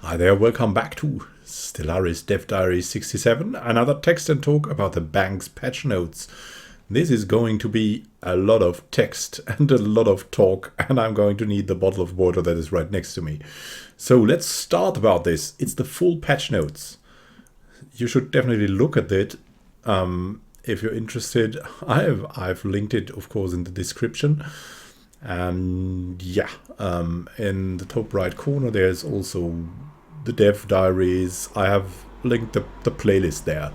Hi there, welcome back to Stellaris Dev Diary 67, another text and talk about the bank's patch notes. This is going to be a lot of text and a lot of talk, and I'm going to need the bottle of water that is right next to me. So let's start about this. It's the full patch notes. You should definitely look at it if you're interested. I've linked it, of course, in the description. And yeah, in the top right corner there's also the dev diaries. I have linked the playlist there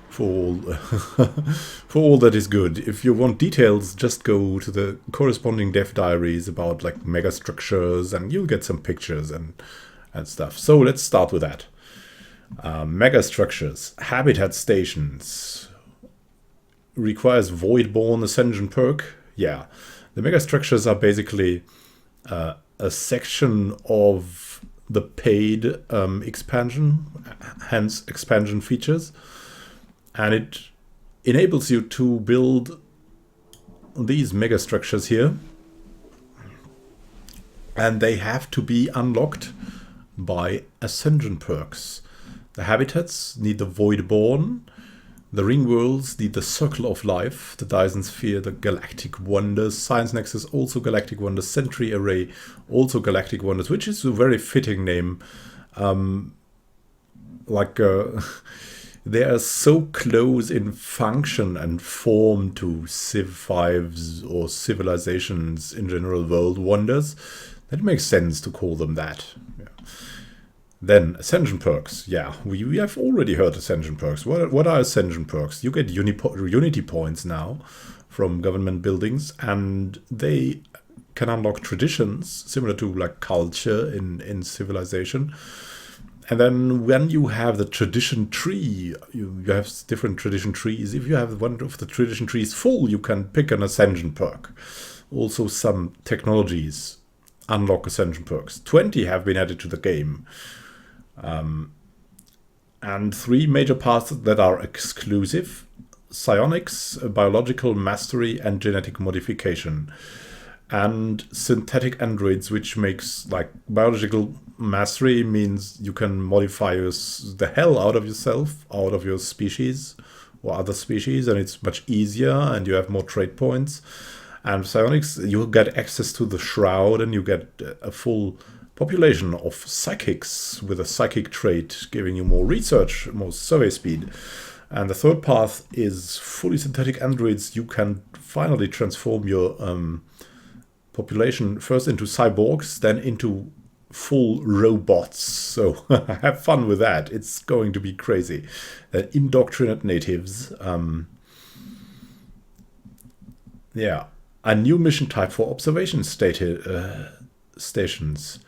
for all for all that is good. If you want details, just go to the corresponding dev diaries about like megastructures, and you'll get some pictures and stuff. So let's start with that. Megastructures, habitat stations, requires Voidborn Ascension perk. Yeah. The megastructures are basically a section of the paid expansion, hence expansion features, and it enables you to build these megastructures here, and they have to be unlocked by ascension perks. The habitats need the Voidborn. The ring worlds need the Circle of Life, the Dyson Sphere, the Galactic Wonders, Science Nexus, also Galactic Wonders, Sentry Array, also Galactic Wonders, which is a very fitting name. They are so close in function and form to Civ 5s or civilizations in general, world wonders, that it makes sense to call them that. Yeah. Then Ascension perks. Yeah, we have already heard Ascension perks. What are Ascension perks? You get Unity points now from government buildings, and they can unlock traditions similar to like culture in civilization. And then when you have the tradition tree, you have different tradition trees. If you have one of the tradition trees full, you can pick an Ascension perk. Also some technologies unlock Ascension perks. 20 have been added to the game. And 3 major paths that are exclusive: psionics, biological mastery, and genetic modification. And synthetic androids, which makes like biological mastery means you can modify the hell out of yourself, out of your species or other species, and it's much easier and you have more trait points. And psionics, you get access to the shroud and you get a full population of psychics with a psychic trait, giving you more research, more survey speed. And the third path is fully synthetic androids. You can finally transform your population first into cyborgs, then into full robots. So have fun with that. It's going to be crazy. Indoctrinate natives. Yeah. A new mission type for observation stations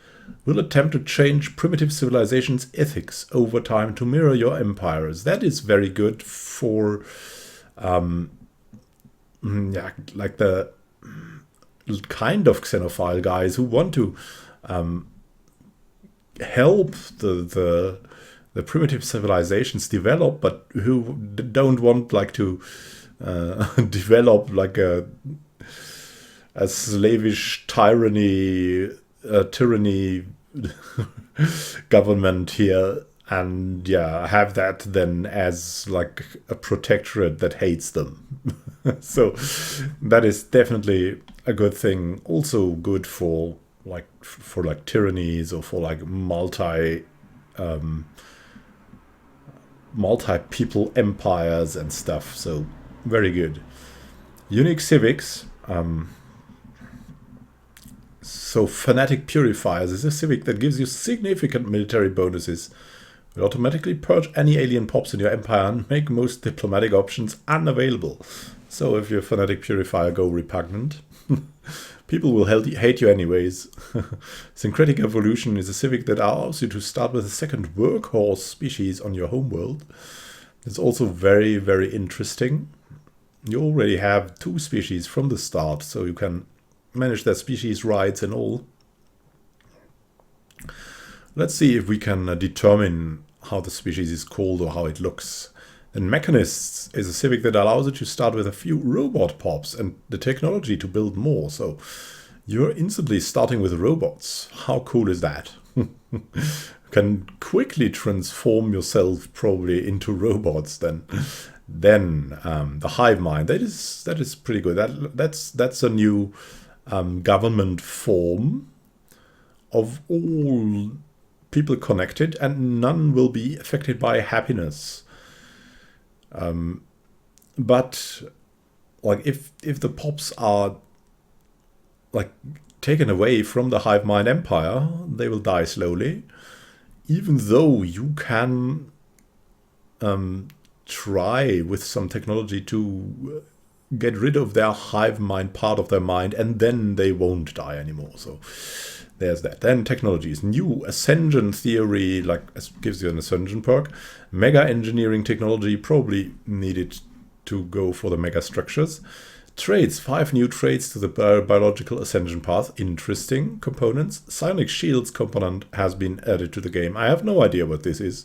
will attempt to change primitive civilizations' ethics over time to mirror your empires. That is very good for like the kind of xenophile guys who want to help the primitive civilizations develop, but who don't want like to develop like a slavish tyranny government here, and yeah, have that then as like a protectorate that hates them. So that is definitely a good thing. Also good for tyrannies or for like multi people empires and stuff. So very good. Unique civics. So Fanatic Purifiers is a civic that gives you significant military bonuses. Will automatically purge any alien pops in your empire and make most diplomatic options unavailable. So if you're a Fanatic Purifier, go Repugnant. People will hate you anyways. Syncretic Evolution is a civic that allows you to start with a second workhorse species on your homeworld. It's also very, very interesting. You already have 2 species from the start, so you can manage their species rights and all. Let's see if we can determine how the species is called or how it looks. And Mechanists is a civic that allows you to start with a few robot pops and the technology to build more. So you're instantly starting with robots. How cool is that? can quickly transform yourself probably into robots. Then the hive mind, that is pretty good. That's a new government form of all people connected, and none will be affected by happiness. But like if the pops are like taken away from the hive mind empire, they will die slowly. Even though you can try with some technology to get rid of their hive mind part of their mind, and then they won't die anymore. So there's that. Then technologies. New ascension theory, like gives you an ascension perk. Mega engineering technology, probably needed to go for the megastructures. Traits, 5 new traits to the biological ascension path. Interesting components. Psionic shields component has been added to the game. I have no idea what this is.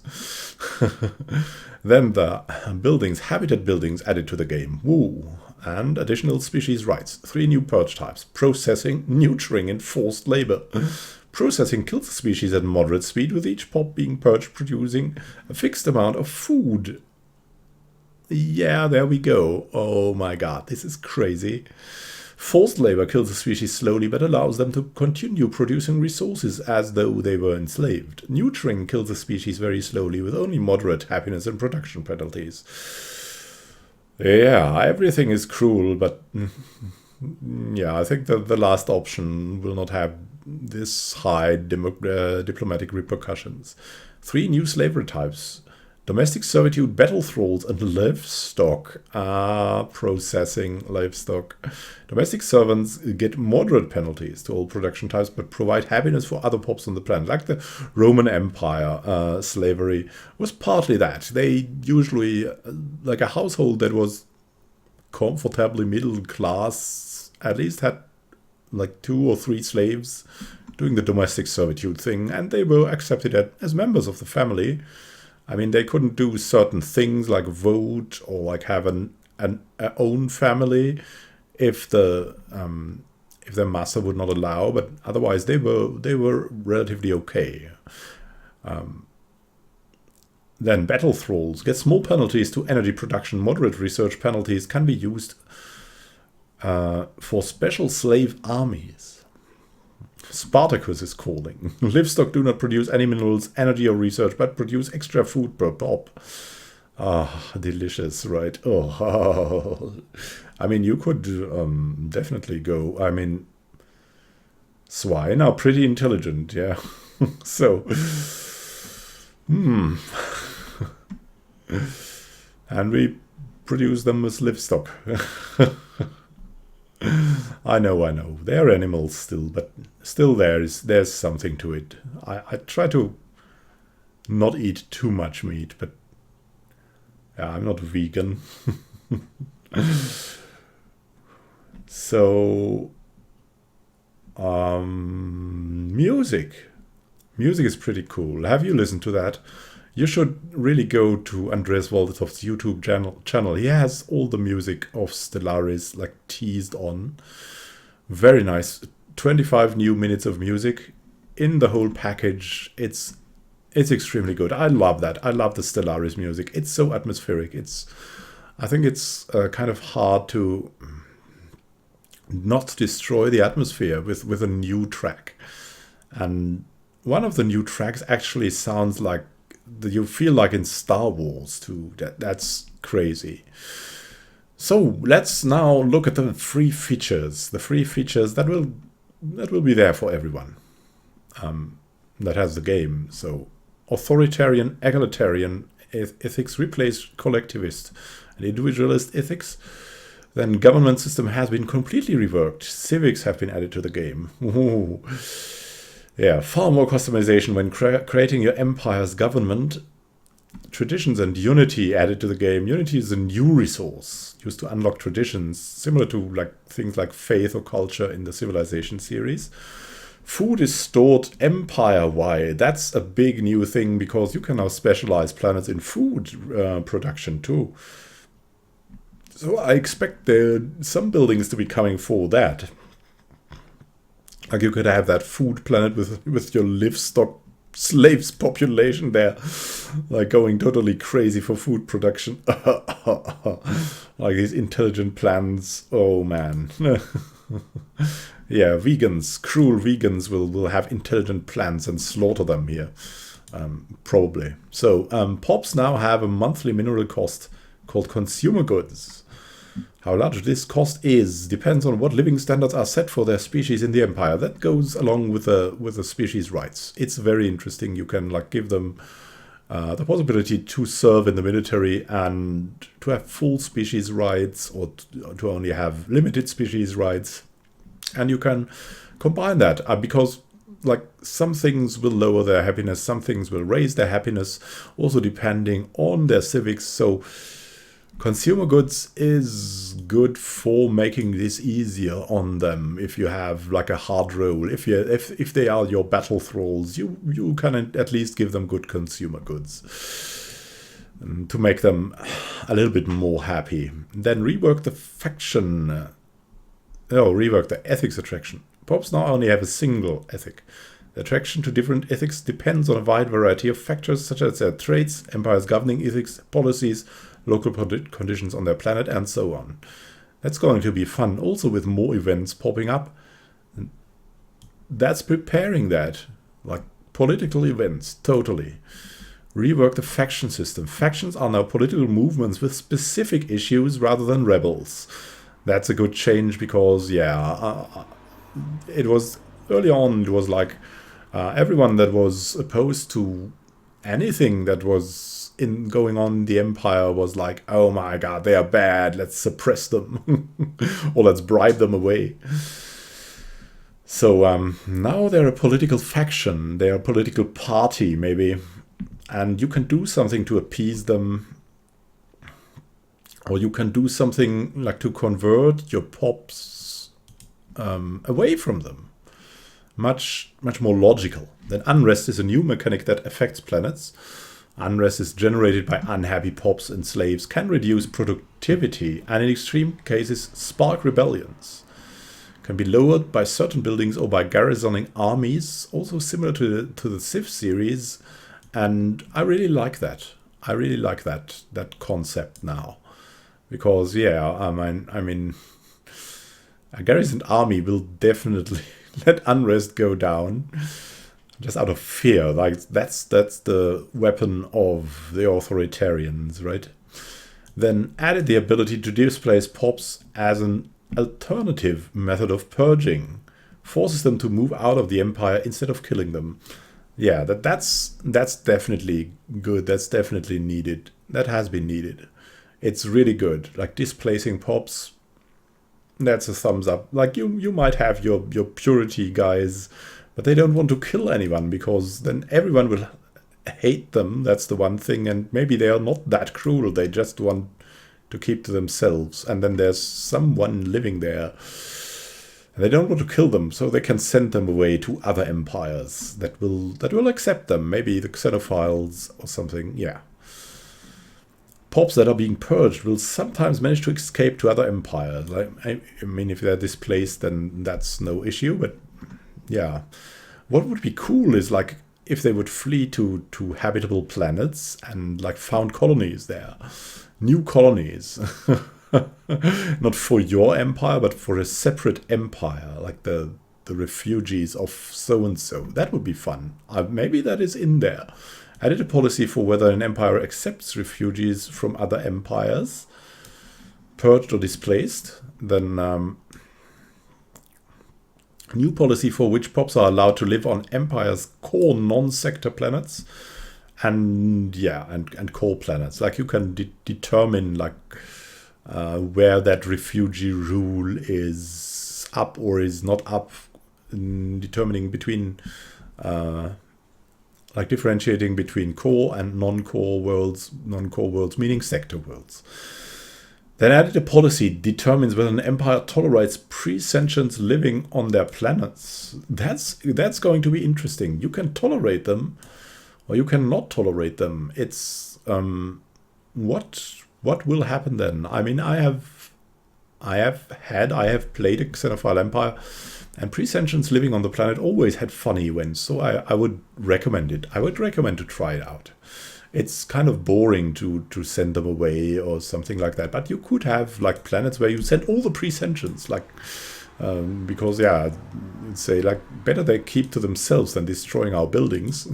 Then the buildings, habitat buildings added to the game. Woo. And additional species rights. 3 new purge types. Processing, neutering, and forced labor. Processing kills the species at moderate speed, with each pop being purged producing a fixed amount of food. Yeah, there we go. Oh my god, this is crazy. Forced labor kills the species slowly, but allows them to continue producing resources as though they were enslaved. Neutering kills the species very slowly, with only moderate happiness and production penalties. Yeah, everything is cruel, but yeah, I think that the last option will not have this high diplomatic repercussions. 3 new slavery types. Domestic servitude, battle thralls, and livestock. Processing livestock. Domestic servants get moderate penalties to all production types, but provide happiness for other pops on the planet. Like the Roman Empire, slavery was partly that. They usually, like a household that was comfortably middle class, at least had like 2 or 3 slaves doing the domestic servitude thing, and they were accepted as members of the family. I mean, they couldn't do certain things like vote or like have an own family if their master would not allow, but otherwise they were relatively okay. Then battle thralls get small penalties to energy production. Moderate research penalties can be used for special slave armies. Spartacus is calling. Livestock do not produce any minerals, energy, or research, but produce extra food per pop. Ah, delicious, right? Oh, I mean, you could definitely go. I mean, swine are pretty intelligent, yeah. So, and we produce them as livestock. I know. They're animals still, but still there's something to it. I try to not eat too much meat, but yeah, I'm not vegan. So, music. Music is pretty cool. Have you listened to that? You should really go to Andreas Woldetov's YouTube channel. He has all the music of Stellaris like teased on. Very nice. 25 new minutes of music in the whole package. It's extremely good. I love that. I love the Stellaris music. It's so atmospheric. I think it's kind of hard to not destroy the atmosphere with a new track. And one of the new tracks actually sounds like you feel like in Star Wars too. That's crazy. So let's now look at the free features. The free features that will be there for everyone that has the game. So authoritarian, egalitarian ethics replace collectivist and individualist ethics. Then government system has been completely reworked. Civics have been added to the game. Ooh. Yeah, far more customization when creating your empire's government. Traditions and unity added to the game. Unity is a new resource used to unlock traditions, similar to like things like faith or culture in the Civilization series. Food is stored empire-wide. That's a big new thing because you can now specialize planets in food production too. So I expect some buildings to be coming for that. Like you could have that food planet with your livestock slaves population there, like going totally crazy for food production. Like these intelligent plants. Oh man. Yeah, vegans, cruel vegans will have intelligent plants and slaughter them here. Probably. So POPs now have a monthly mineral cost called consumer goods. How large this cost is depends on what living standards are set for their species in the Empire. That goes along with the species rights. It's very interesting. You can like give them the possibility to serve in the military and to have full species rights, or to only have limited species rights. And you can combine that because like some things will lower their happiness, some things will raise their happiness, also depending on their civics. So consumer goods is good for making this easier on them. If you have like a hard role, if they are your battle thralls, you can at least give them good consumer goods to make them a little bit more happy. Then rework the faction. Rework the ethics attraction. POPs now only have a single ethic. The attraction to different ethics depends on a wide variety of factors, such as their traits, Empire's governing ethics, policies, local conditions on their planet, and so on. That's going to be fun, also with more events popping up. That's preparing that, like political events, totally. Rework the faction system. Factions are now political movements with specific issues rather than rebels. That's a good change because, it was early on, it was like everyone that was opposed to anything that was going on in the Empire was like, oh my god, they are bad, let's suppress them, or let's bribe them away. So now they're a political faction, they're a political party maybe, and you can do something to appease them. Or you can do something like to convert your POPs away from them. Much more logical. Then unrest is a new mechanic that affects planets. Unrest is generated by unhappy POPs and slaves, can reduce productivity, and in extreme cases spark rebellions. Can be lowered by certain buildings or by garrisoning armies, also similar to the Civ series. And I really like that. I really like that concept now. Because, I mean, a garrisoned army will definitely let unrest go down, just out of fear. Like that's the weapon of the authoritarians, right? Then added the ability to displace POPs as an alternative method of purging, forces them to move out of the Empire instead of killing them. Yeah, that's definitely good. That's definitely needed. That has been needed. It's really good. Like displacing POPs, that's a thumbs up. Like you might have your purity guys, but they don't want to kill anyone because then everyone will hate them. That's the one thing. And maybe they are not that cruel. They just want to keep to themselves. And then there's someone living there. And they don't want to kill them, so they can send them away to other empires that will accept them. Maybe the Xenophiles or something. Yeah. POPs that are being purged will sometimes manage to escape to other empires. I mean, if they're displaced, then that's no issue. But yeah, what would be cool is like if they would flee to habitable planets and like found colonies there, new colonies, not for your empire, but for a separate empire, like the refugees of so and so. That would be fun. Maybe that is in there. Added a policy for whether an empire accepts refugees from other empires, purged or displaced. Then new policy for which POPs are allowed to live on empire's core non-sector planets, and core planets. Like you can determine like where that refugee rule is up or is not up, determining between. Like differentiating between core and non-core worlds meaning sector worlds. Then added a policy determines whether an empire tolerates pre-sentients living on their planets. That's going to be interesting. You can tolerate them, or you cannot tolerate them. It's what will happen then? I mean, I have played a Xenophile empire And pre-sentients living on the planet always had funny events, so I would recommend it. I would recommend to try it out. It's kind of boring to send them away or something like that, but you could have like planets where you send all the pre-sentients, like because say like better they keep to themselves than destroying our buildings.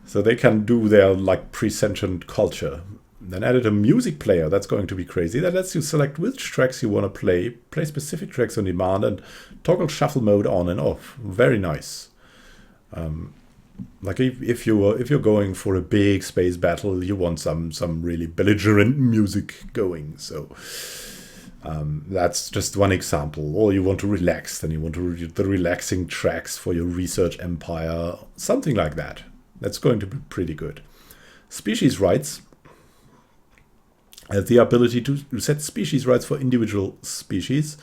So they can do their like pre-sentient culture. Then added a music player. That's going to be crazy. That lets you select which tracks you want to play specific tracks on demand, and toggle shuffle mode on and off. Very nice. Like if you're going for a big space battle, you want some really belligerent music going. So that's just one example. Or you want to relax, then you want to read the relaxing tracks for your research empire, something like that. That's going to be pretty good. Species rights. The ability to set species rights for individual species.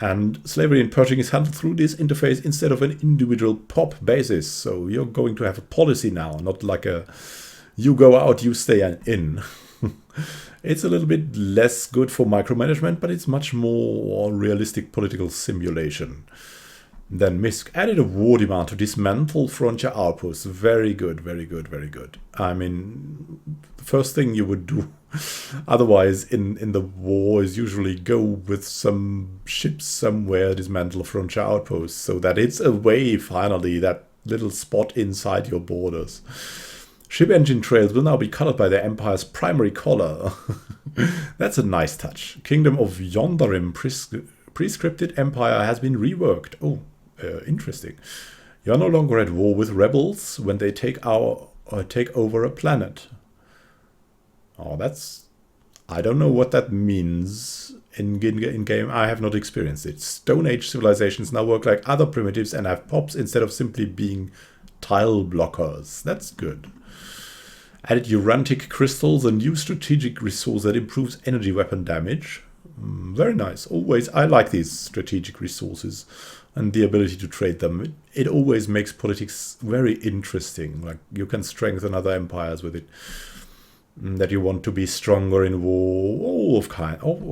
And slavery and purging is handled through this interface instead of an individual pop basis. So you're going to have a policy now, not like a you go out, you stay in. It's a little bit less good for micromanagement, but it's much more realistic political simulation. Then MISC added a war demand to dismantle frontier outposts. Very good, very good, very good. I mean, the first thing you would do otherwise in the war is usually go with some ships somewhere, dismantle a frontier outpost, so that it's away finally, that little spot inside your borders. Ship engine trails will now be colored by their empire's primary color. That's a nice touch. Kingdom of Yondarim prescripted empire has been reworked. Oh, interesting. You're no longer at war with rebels when they take over a planet. Oh, I don't know what that means in game. I have not experienced it. Stone Age civilizations now work like other primitives and have pops instead of simply being tile blockers. That's good. Added urantic crystals, a new strategic resource that improves energy weapon damage. Very nice. Always, I like these strategic resources and the ability to trade them. It always makes politics very interesting. Like you can strengthen other empires with it. That you want to be stronger in war, all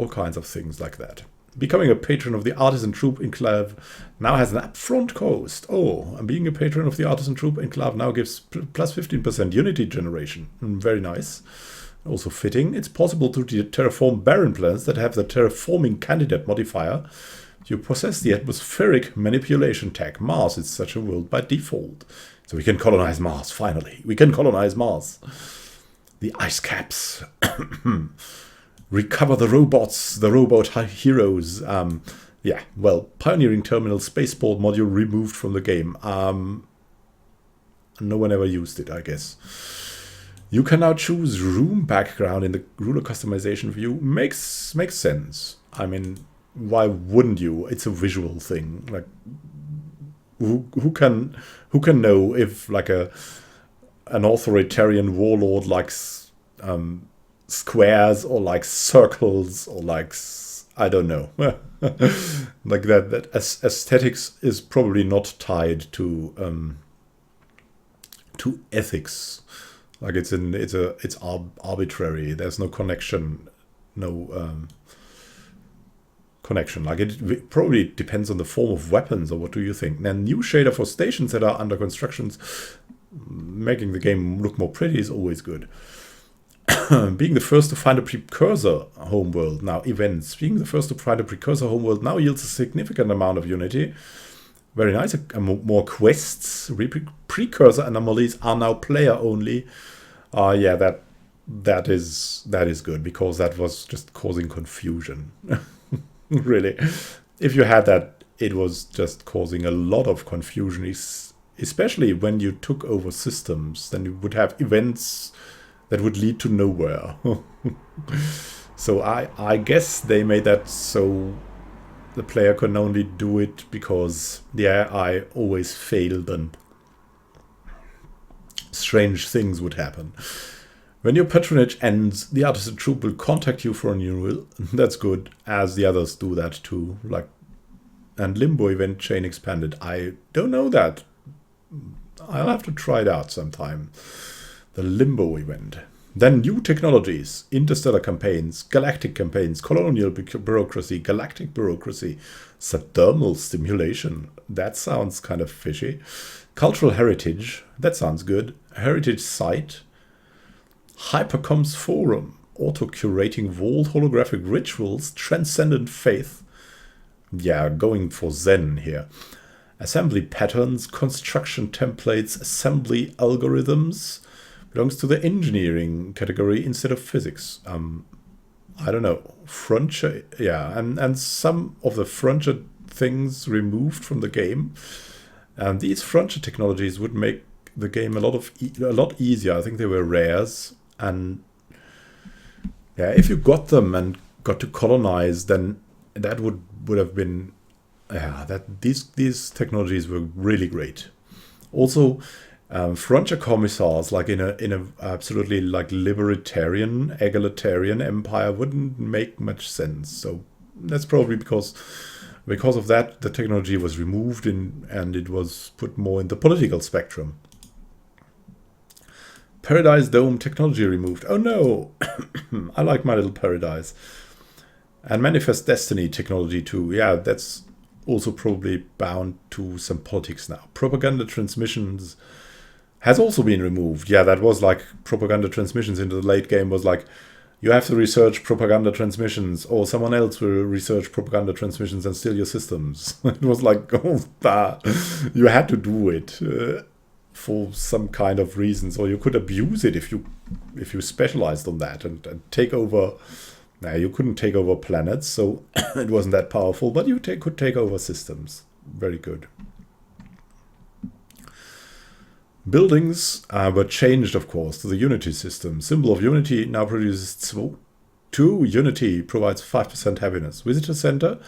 kinds of things like that. Becoming a patron of the Artisan Troop Enclave now has an upfront cost. Oh, and being a patron of the Artisan Troop Enclave now gives plus 15% unity generation. Very nice. Also fitting. It's possible to terraform barren planets that have the terraforming candidate modifier. You possess the atmospheric manipulation tech. Mars is such a world by default. So we can colonize Mars, finally. We can colonize Mars. The ice caps. Recover the robots, the robot heroes. Pioneering terminal spaceport module removed from the game. No one ever used it, I guess. You can now choose room background in the ruler customization view. Makes sense. I mean, why wouldn't you? It's a visual thing. Like, who can know if like an authoritarian warlord likes squares or like circles or like I don't know. Like that aesthetics is probably not tied to ethics. Like it's arbitrary. There's no connection. Connection. Like it probably depends on the form of weapons, or what do you think? Then new shader for stations that are under constructions, making the game look more pretty is always good. Being the first to find a precursor homeworld now events. Being the first to find a precursor homeworld now yields a significant amount of unity. Very nice. More quests. Precursor anomalies are now player only. That is good, because that was just causing confusion. Really, if you had that, it was just causing a lot of confusion, especially when you took over systems. Then you would have events that would lead to nowhere. So I guess they made that so the player can only do it because the AI always failed and strange things would happen. When your patronage ends, the Artisan Troop will contact you for a renewal. That's good, as the others do that too. And Limbo event chain expanded. I don't know that. I'll have to try it out sometime. The Limbo event. Then new technologies, interstellar campaigns, galactic campaigns, colonial bureaucracy, galactic bureaucracy, subdermal stimulation. That sounds kind of fishy. Cultural heritage. That sounds good. Heritage site. Hypercoms forum. Auto-curating vault, holographic rituals, transcendent faith. Yeah, going for Zen here. Assembly patterns, construction templates, assembly algorithms. Belongs to the engineering category instead of physics. I don't know. Frontier, yeah, and some of the frontier things removed from the game. And these frontier technologies would make the game a lot easier. I think they were rares, and yeah, if you got them and got to colonize, then that would have been that these technologies were really great. Also, frontier commissars, like in a absolutely like libertarian, egalitarian empire, wouldn't make much sense. So that's probably because of that the technology was removed and it was put more in the political spectrum. Paradise Dome technology removed. Oh no, I like my little paradise. And Manifest Destiny technology too. Yeah, that's also probably bound to some politics now. Propaganda transmissions has also been removed. Yeah, that was like propaganda transmissions into the late game was like, you have to research propaganda transmissions or someone else will research propaganda transmissions and steal your systems. It was like, you had to do it for some kind of reasons, or you could abuse it if you specialized on that and take over. Now, you couldn't take over planets, so it wasn't that powerful, but you could take over systems. Very good. Buildings were changed, of course, to the Unity system. Symbol of Unity now produces 2. Unity provides 5% happiness. Visitor Center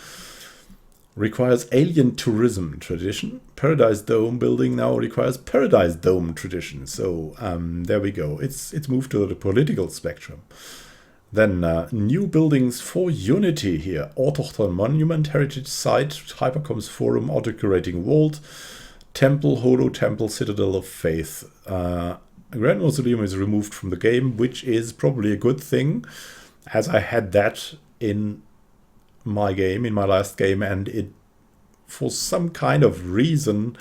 requires alien tourism tradition. Paradise Dome building now requires Paradise Dome tradition. So there we go. It's moved to the political spectrum. Then new buildings for Unity here. Autochthon Monument, Heritage Site, Hypercoms Forum, Auto-Curating Vault, Temple, Holo Temple, Citadel of Faith. Grand Mausoleum is removed from the game, which is probably a good thing, as I had that in my last game, and it, for some kind of reason,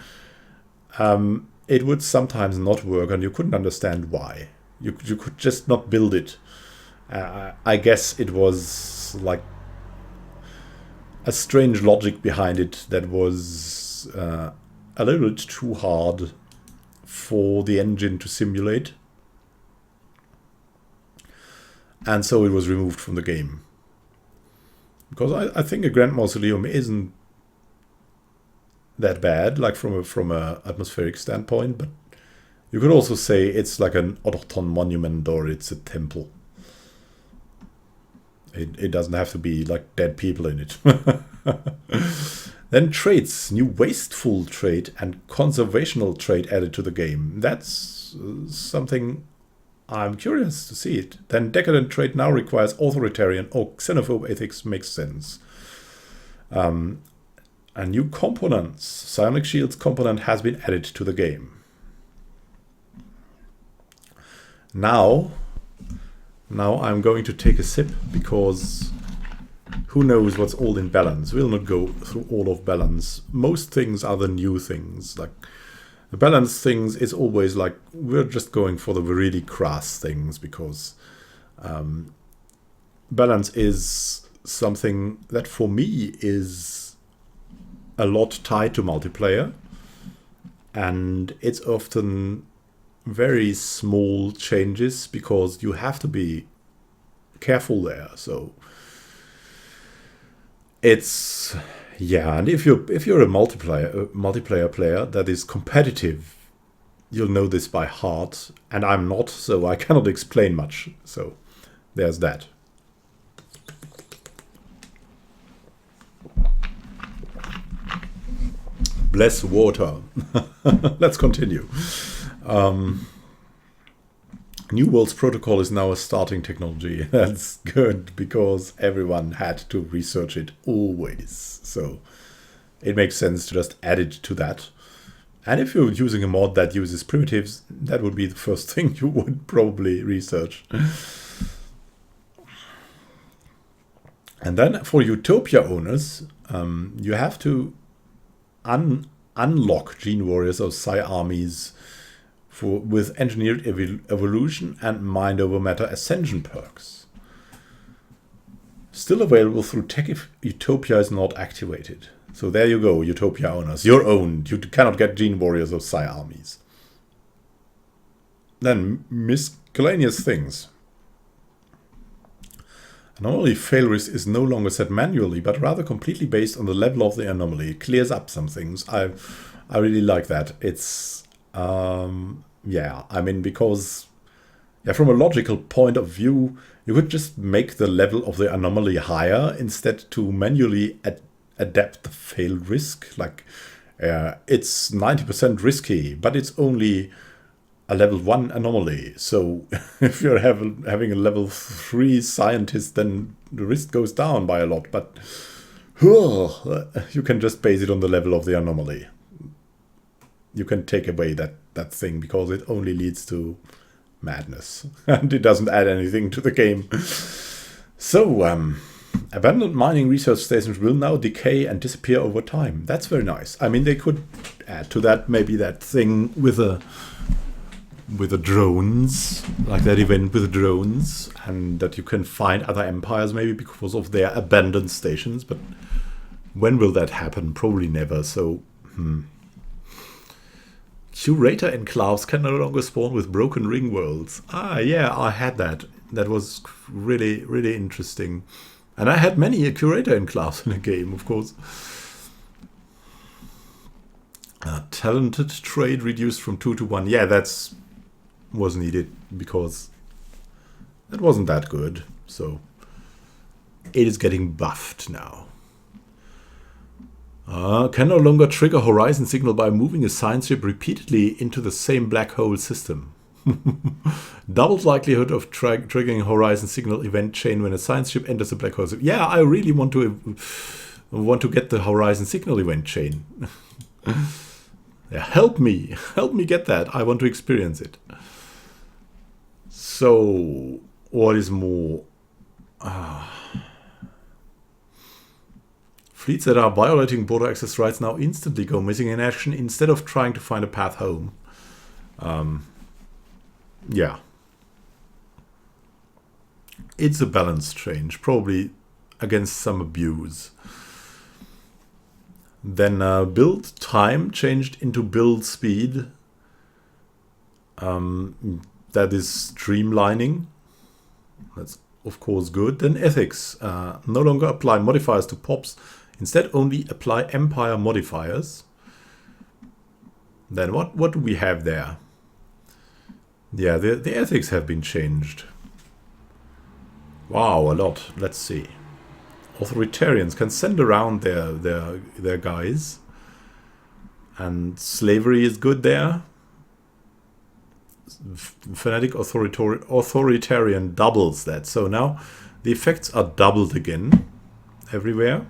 it would sometimes not work, and you couldn't understand why. You could just not build it. I guess it was like a strange logic behind it that was a little bit too hard for the engine to simulate. And so it was removed from the game. Because I think a Grand Mausoleum isn't that bad, like from a atmospheric standpoint, but you could also say it's like an autochthon monument or it's a temple. It doesn't have to be like dead people in it. Then traits, new wasteful trait and conservational trait added to the game. That's something I'm curious to see it. Then decadent trait now requires authoritarian or xenophobe ethics. Makes sense. A new components, psionic shields component has been added to the game. Now I'm going to take a sip because who knows what's all in balance. We'll not go through all of balance. Most things are the new things. Like the balance things is always like we're just going for the really crass things because balance is something that for me is a lot tied to multiplayer, and it's often very small changes because you have to be careful there. So it's and if you're a multiplayer player that is competitive, you'll know this by heart, and I'm not, so I cannot explain much. So there's that. Bless water. Let's continue. New Worlds Protocol is now a starting technology. That's good because everyone had to research it always. So it makes sense to just add it to that. And if you're using a mod that uses primitives, that would be the first thing you would probably research. And then for Utopia owners, you have to unlock Gene Warriors or Psi armies with Engineered Evolution and Mind Over Matter Ascension perks. Still available through tech if Utopia is not activated. So there you go, Utopia owners. Your own. You cannot get Gene Warriors or Psi armies. Then miscellaneous things. Anomaly fail risk is no longer set manually, but rather completely based on the level of the anomaly. It clears up some things. I really like that. It's yeah, I mean, because from a logical point of view, you could just make the level of the anomaly higher instead to manually adapt the fail risk. Like it's 90% risky, but it's only a level 1 anomaly. So if you're having a level 3 scientist, then the risk goes down by a lot. But you can just base it on the level of the anomaly. You can take away that thing because it only leads to madness. And it doesn't add anything to the game. So, abandoned mining research stations will now decay and disappear over time. That's very nice. I mean, they could add to that maybe that thing with the drones, like that event with the drones, and that you can find other empires maybe because of their abandoned stations. But when will that happen? Probably never. So, Curator enclaves can no longer spawn with broken ring worlds. Ah, yeah, I had that. That was really, really interesting. And I had many curator enclaves in a game, of course. Talented trade reduced from 2 to 1. Yeah, was needed because it wasn't that good. So it is getting buffed now. Can no longer trigger horizon signal by moving a science ship repeatedly into the same black hole system. Doubled likelihood of triggering horizon signal event chain when a science ship enters a black hole. Yeah, I really want to get the horizon signal event chain. Yeah, help me get that. I want to experience it. So, what is more? Fleets that are violating border access rights now instantly go missing in action instead of trying to find a path home. Yeah. It's a balance change, probably against some abuse. Then build time changed into build speed. That is streamlining. That's of course good. Then ethics. No longer apply modifiers to pops. Instead only apply empire modifiers. Then what do we have there? Yeah, the ethics have been changed. Wow, a lot. Let's see. Authoritarians can send around their guys. And slavery is good there. Fanatic authoritarian doubles that. So now the effects are doubled again everywhere.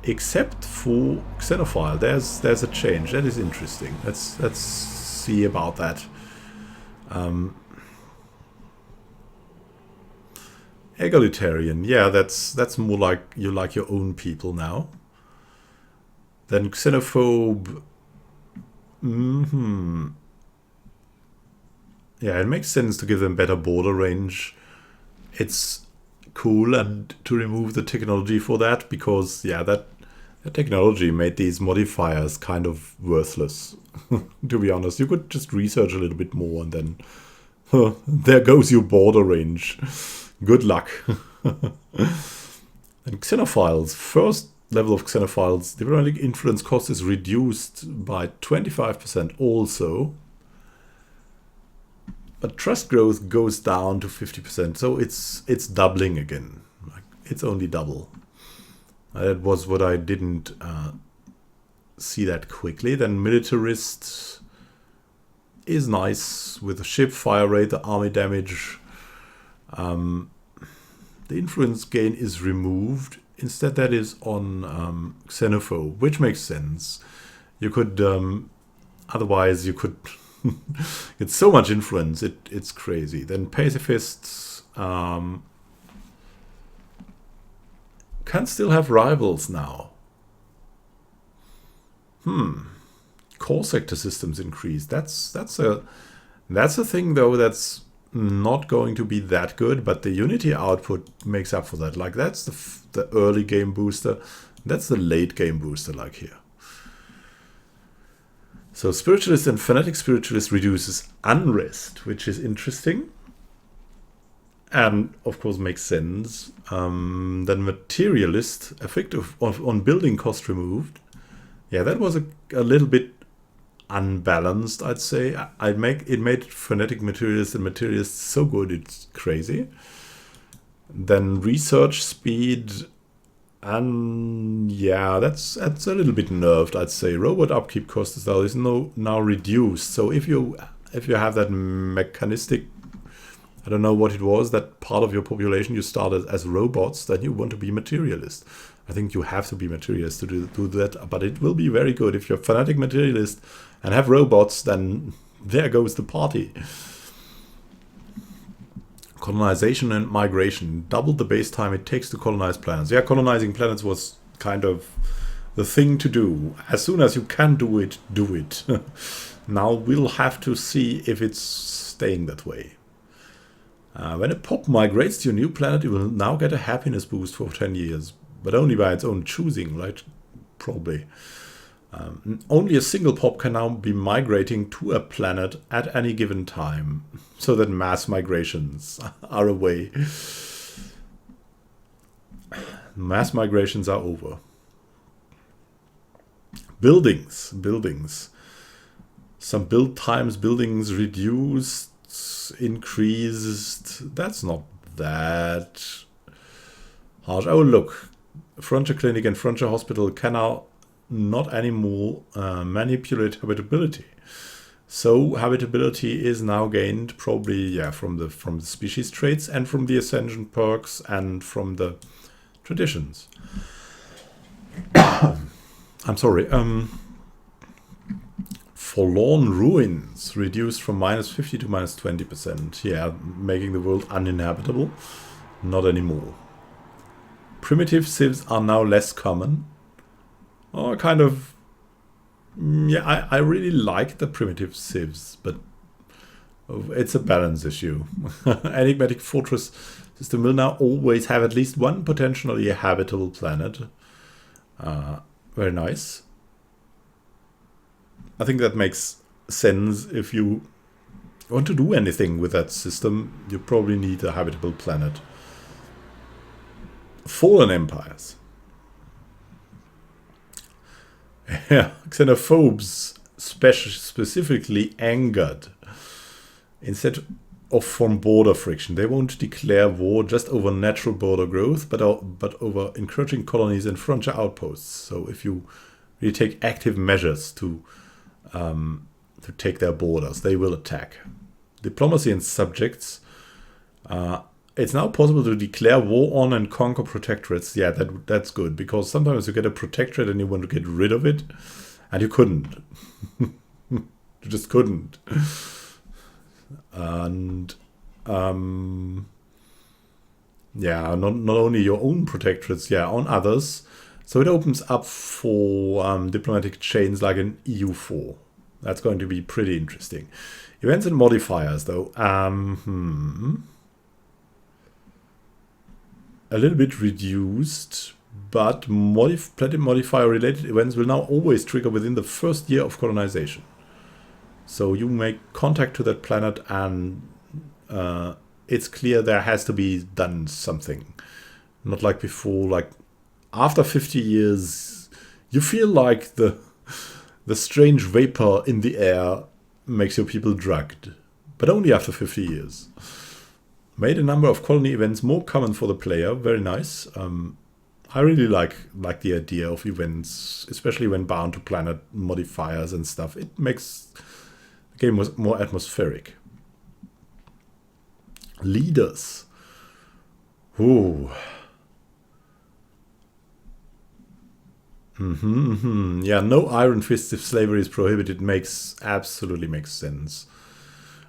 Except for Xenophile. There's a change. That is interesting. Let's see about that. Egalitarian, yeah, that's more like you like your own people now. Then xenophobe. Yeah, it makes sense to give them better border range. It's cool and to remove the technology for that because yeah, that technology made these modifiers kind of worthless. To be honest, you could just research a little bit more and then there goes your border range. Good luck. And xenophiles. First level of xenophiles. Diplomatic influence cost is reduced by 25% also. But trust growth goes down to 50%. So it's doubling again. Like, it's only double. That was what I didn't see that quickly. Then militarist is nice with the ship fire rate, the army damage. The influence gain is removed. Instead, that is on xenophobe, which makes sense. You could, otherwise you could get so much influence, it's crazy. Then pacifists can still have rivals now. Core sector systems increase. That's a thing though that's not going to be that good, but the Unity output makes up for that. Like that's the early game booster. That's the late game booster, like here. So spiritualist and fanatic spiritualist reduces unrest, which is interesting. And of course makes sense. Then materialist, effect on building cost removed. Yeah, that was a little bit unbalanced, I'd say. It made fanatic materialist and materialist so good, it's crazy. Then research speed, and yeah, that's a little bit nerfed, I'd say. Robot upkeep cost is now reduced. So if you have that mechanistic, I don't know what it was, that part of your population you started as robots, then you want to be materialist. I think you have to be materialist to do that, but it will be very good. If you're fanatic materialist and have robots, then there goes the party. Colonization and migration. Doubled the base time it takes to colonize planets. Yeah, colonizing planets was kind of the thing to do. As soon as you can do it, do it. Now we'll have to see if it's staying that way. When a pop migrates to a new planet, it will now get a happiness boost for 10 years. But only by its own choosing, right? Probably. Only a single pop can now be migrating to a planet at any given time, so that mass migrations are away. Mass migrations are over. Buildings. Some build times, buildings reduced, increased. That's not that harsh. Oh, look. Frontier Clinic and Frontier Hospital can now not anymore manipulate habitability. So habitability is now gained probably from the species traits and from the ascension perks and from the traditions. I'm sorry. Forlorn ruins reduced from -50 to -20%. Yeah, making the world uninhabitable. Not anymore. Primitive civs are now less common. Or kind of... Yeah, I really like the primitive civs, but it's a balance issue. Enigmatic fortress system will now always have at least one potentially habitable planet. Very nice. I think that makes sense. If you want to do anything with that system, you probably need a habitable planet. Fallen empires. Yeah, xenophobes specifically angered. Instead of from border friction, they won't declare war just over natural border growth, but over encroaching colonies and frontier outposts. So if you really take active measures to take their borders, they will attack. Diplomacy and subjects. It's now possible to declare war on and conquer protectorates. Yeah, that's good, because sometimes you get a protectorate and you want to get rid of it, and you couldn't. You just couldn't. And yeah, not only your own protectorates, yeah, on others. So it opens up for diplomatic chains like an EU4. That's going to be pretty interesting. Events and modifiers, though. A little bit reduced, but planet modifier-related events will now always trigger within the first year of colonization. So you make contact to that planet, and it's clear there has to be done something. Not like before, like after 50 years, you feel like the strange vapor in the air makes your people drugged. But only after 50 years. Made a number of colony events more common for the player. Very nice. I really like the idea of events, especially when bound to planet modifiers and stuff. It makes the game more atmospheric. Leaders. Ooh. Yeah, no iron fists if slavery is prohibited absolutely makes sense.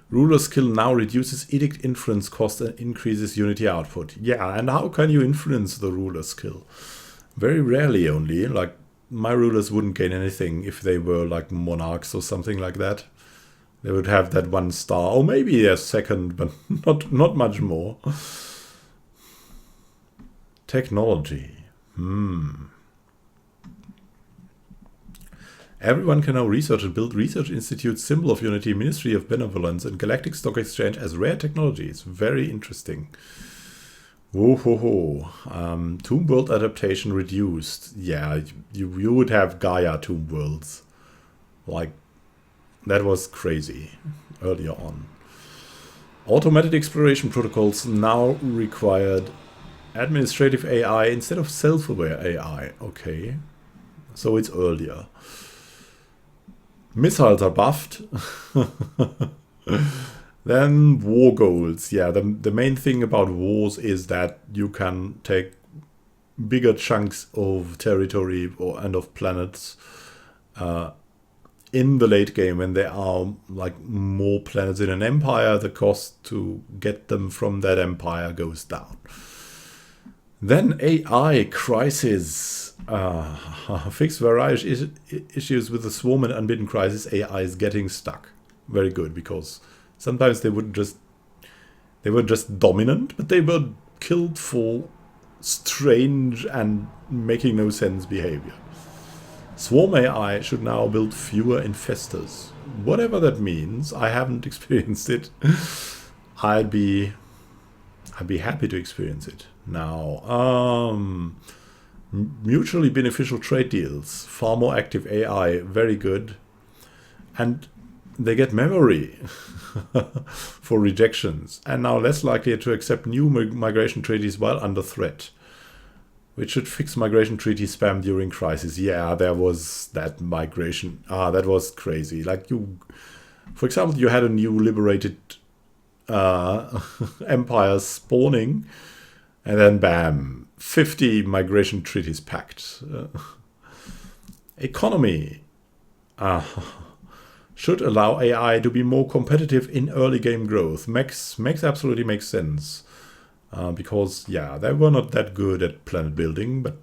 Ruler skill now reduces edict influence cost and increases unity output. Yeah, and how can you influence the ruler skill? Very rarely only. Like, my rulers wouldn't gain anything if they were like monarchs or something like that. They would have that 1 star, or maybe a second, but not much more. Technology. Everyone can now research and build research institutes, Symbol of Unity, Ministry of Benevolence, and Galactic Stock Exchange as rare technologies. Very interesting. Whoa. Tomb World adaptation reduced. Yeah, you would have Gaia Tomb Worlds. Like, that was crazy earlier on. Automated exploration protocols now required administrative AI instead of self-aware AI. Okay, so it's earlier. Missiles are buffed. Then war goals. Yeah, the main thing about wars is that you can take bigger chunks of territory and of planets in the late game. When there are like more planets in an empire, the cost to get them from that empire goes down. Then AI crisis. Fix various issues with the swarm and unbidden crisis. AI is getting stuck. Very good, because sometimes they were just dominant, but they were killed for strange and making no sense behavior. Swarm AI should now build fewer infestors. Whatever that means, I haven't experienced it. I'd be happy to experience it. Now, mutually beneficial trade deals, far more active AI, very good. And they get memory for rejections, and now less likely to accept new migration treaties while under threat, which should fix migration treaty spam during crisis. Yeah, there was that migration. That was crazy. Like, for example, you had a new liberated empire spawning, and then bam, 50 migration treaties packed. Economy should allow AI to be more competitive in early game growth. Absolutely makes sense. Because, yeah, they were not that good at planet building, but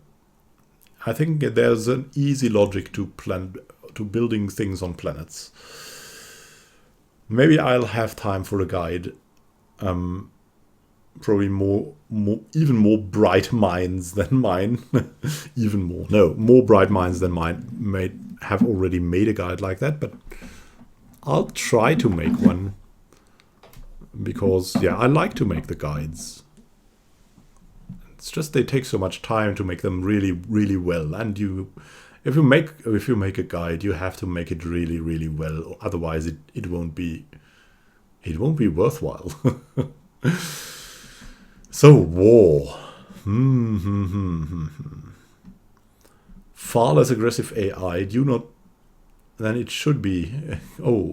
I think there's an easy logic to building things on planets. Maybe I'll have time for a guide. Probably even more bright minds than mine. More bright minds than mine have already made a guide like that, but I'll try to make one. Because, yeah, I like to make the guides. It's just they take so much time to make them really, really well. And if you make a guide, you have to make it really, really well. Otherwise, it won't be worthwhile. So, war. Far less aggressive AI. Than it should be.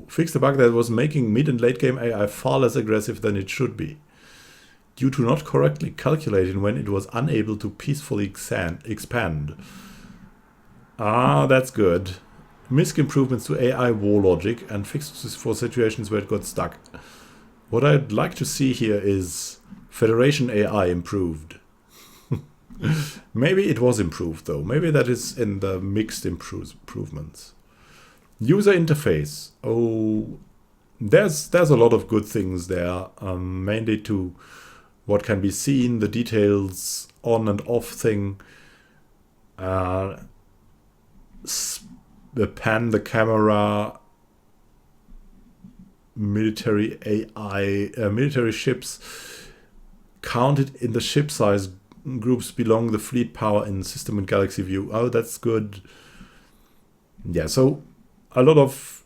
Fix the bug that was making mid and late game AI far less aggressive than it should be, due to not correctly calculating when it was unable to peacefully expand. That's good. MISC improvements to AI war logic and fixes for situations where it got stuck. What I'd like to see here is Federation AI improved. Maybe it was improved though. Maybe that is in the mixed improvements. User interface. There's a lot of good things there, mainly to what can be seen, the details, on and off thing, the pan, the camera, military AI, military ships counted in the ship size groups belong the fleet power in system and galaxy view. That's good. Yeah, so a lot of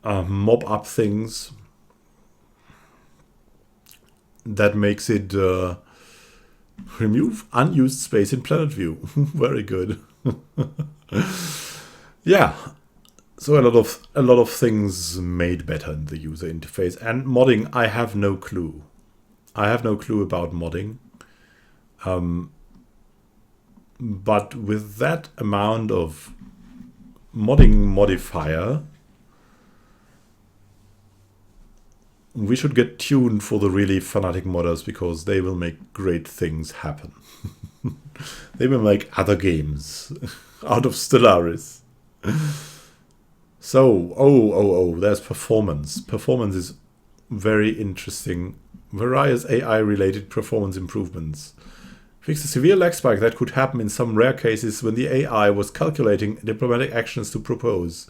mob up things that makes it remove unused space in planet view. Very good. Yeah, so a lot of things made better in the user interface. And modding, I have no clue. I have no clue about modding. but with that amount of modding modifier, we should get tuned for the really fanatic modders, because they will make great things happen. They will make other games out of Stellaris. So, there's performance. Performance is very interesting. Various AI-related performance improvements. Fix a severe lag spike that could happen in some rare cases when the AI was calculating diplomatic actions to propose.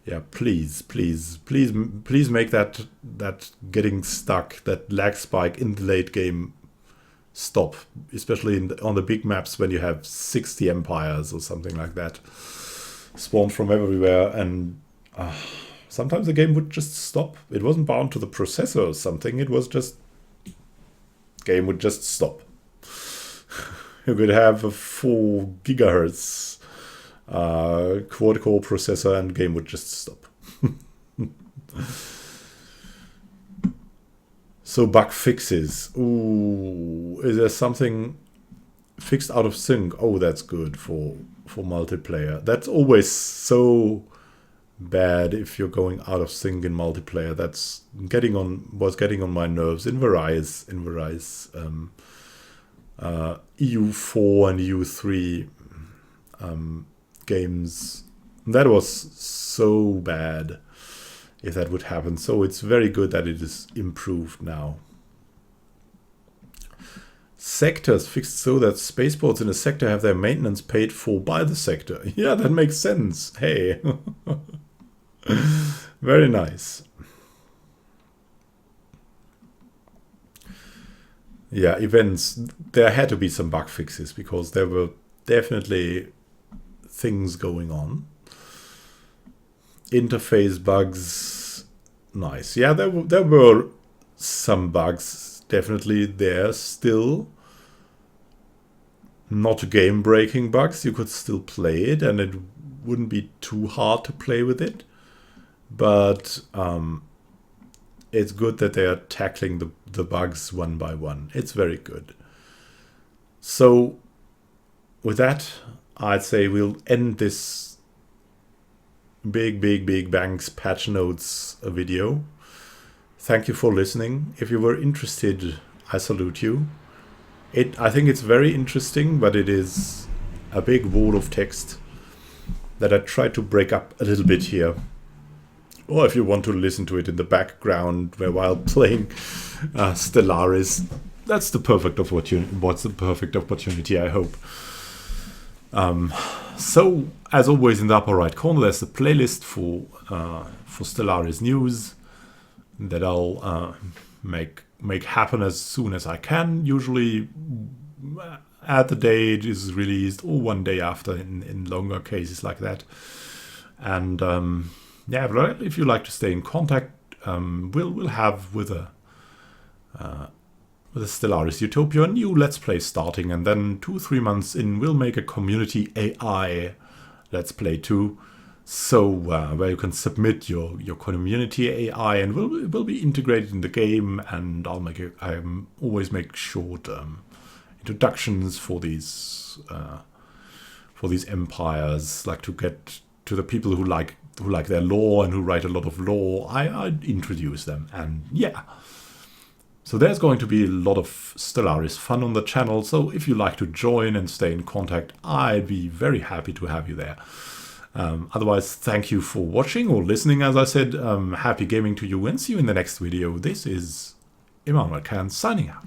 Yeah, please make that getting stuck, that lag spike in the late game stop, especially on the big maps when you have 60 empires or something like that spawned from everywhere, and sometimes the game would just stop. It wasn't bound to the processor or something, it was just game would just stop. You could have a 4 gigahertz quad-core processor and game would just stop. So bug fixes. Ooh, is there something fixed out of sync? Oh, that's good for multiplayer. That's always so bad if you're going out of sync in multiplayer. That's was getting on my nerves in various EU4 and EU3 games. That was so bad if that would happen. So it's very good that it is improved now. Sectors fixed so that spaceports in a sector have their maintenance paid for by the sector. Yeah, that makes sense. Hey. Very nice. Yeah, events. There had to be some bug fixes because there were definitely things going on. Interface bugs. Nice. Yeah, there were some bugs definitely there still. Not game-breaking bugs. You could still play it and it wouldn't be too hard to play with it. But it's good that they are tackling the bugs one by one. It's very good. So with that, I'd say we'll end this big Banks patch notes video. Thank you for listening. If you were interested, I salute you. I think it's very interesting, but it is a big wall of text that I tried to break up a little bit here. Or if you want to listen to it in the background while playing Stellaris, that's the perfect opportunity. What's the perfect opportunity, I hope. So, as always, in the upper right corner, there's a playlist for Stellaris news that I'll make happen as soon as I can. Usually at the day it is released, or one day after in longer cases like that. And yeah, but if you like to stay in contact, we'll have with a Stellaris Utopia a new Let's Play starting, and then 2-3 months in we'll make a community AI Let's Play too. So where you can submit your community AI, and will be integrated in the game, and I always make short introductions for these empires, like to get to the people who like their lore and who write a lot of lore. I introduce them, and yeah. So there's going to be a lot of Stellaris fun on the channel. So if you like to join and stay in contact, I'd be very happy to have you there. Otherwise, thank you for watching or listening. As I said, happy gaming to you, and see you in the next video. This is Immanuel Khan signing out.